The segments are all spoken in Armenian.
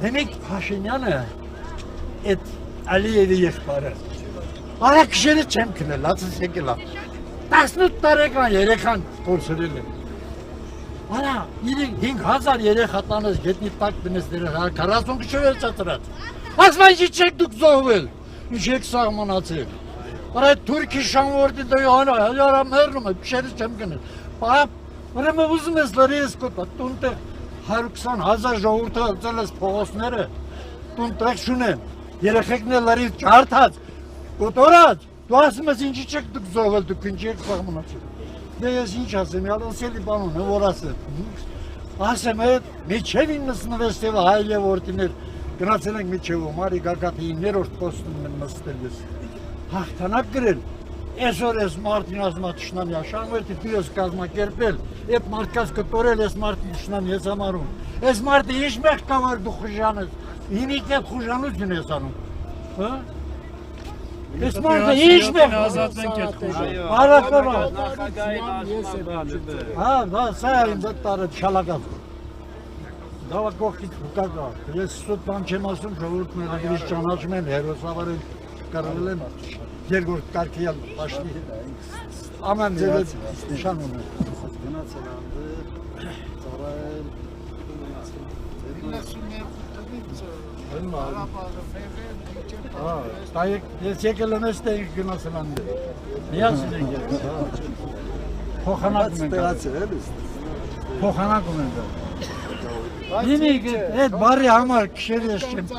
Demek Paşinyan'ı et Aliyevi եղբայրը Արաքշերը չեմ քնել, լացս եկել է 18 տարեկան երեխան կորցրել է Արա 5000 երեխա տանես գետնի տակ դնես դեր 40 քիչ վերցած ասма ինչի չեք դուք զոհվել ինչ եք սահմանացել Արա թուրքի շանվորդի դու արա մեռնում է քշերը չեմ քնել պապ ուրեմն ուզում ես լրիես կոտա տունտե 120,000 ժողովուրդը ածել ես փողոցները տուն տրեք շունեն երեխեքն էլ լրիվ ջարդած կոտորած դու ասում ես ինչի չեք դուք զոհվել դուք ինչ եք սահմանացել դե ես ինչ ասեմ յալոսելի բանուն որ ասեմ միջև 96 թվականի հայ որդիներ գնացել ենք միջև Մարի Գագաթի 9-րդ պոստում են նստել ես հաղթանակ գրել Այսօր ես մարդին ասմա թշնամի շանվերդի դու ես կազմակերպել Եվ մարդկաց կտորել ես մարդին թշնամի ես համարում Ես մարդը ինչ մեղ կավար դու խուժան ես Հիմիկ ետ խուժանություն ես անում Ես մարդը ինչ մեղ ազատվենք էտ խուժան Հարակավա Նախագահային Հա, սա այն դատ տարը չալագավ Դավա կողքից հուկակա Ես սուտ բան չեմ ասում ժողորդ մեղագրից ճանաչում են հերոսավարել կարվել են Երկորդ կարգել պաշտի ամեն ձևեց նշան ունի Գնացել անդը ծառայել ես եկել եմ ես տեղ գնացել անդը միասին ենք եկել փոխանակում ենք Ինիք այդ բարի համար քշեր ես չեմ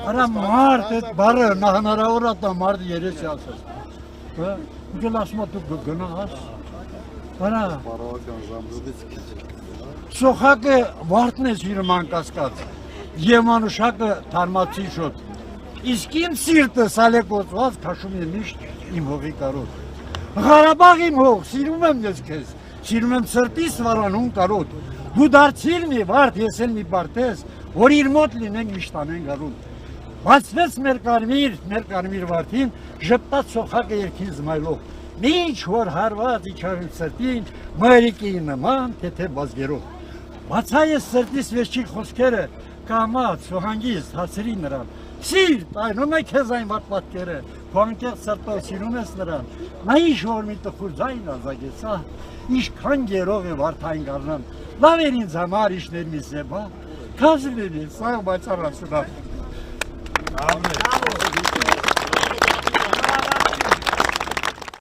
Արա մարդ այդ բարը հնարավոր է տա մարդ երես է ասած Ուգել ասում է դու գնաս Արա Սոխակը վարդն է սիրում անկասկած Եվ մանուշակը թարմացի շոտ Իսկ իմ սիրտը սալեկոցված քաշում է միշտ իմ հողի կարոտ Ղարաբաղ իմ հող, սիրում եմ ես քեզ Սիրում եմ սրտիս վարանում կարոտ Դու դարձիր մի վարդ, ես էլ մի բարտես, որ իր մոտ լինենք միշտ անեն գարուն Բացվեց մեր կարմիր վարդին, ժպտաց սոխակը երկին զմայլով Մինչ որ հարված իչարին սրտին, մայրիկի նման թեթե բազգերով Բացա ես սրտիս վերջի խոսքերը, կամած, սոհանգիստ, հասրի նրան Սիրտ, այնում է քեզ այն վատ պատկերը, քո անկեղծ սրտով սիրում ես նրան Նա ինչ որ մի տխուր ձայն ազագեցա, ինչքան գերով է վարդային գարնան Լավ էր ինձ համար իշներ մի սեբա, կազիլերի, սաղ բացարացուրա։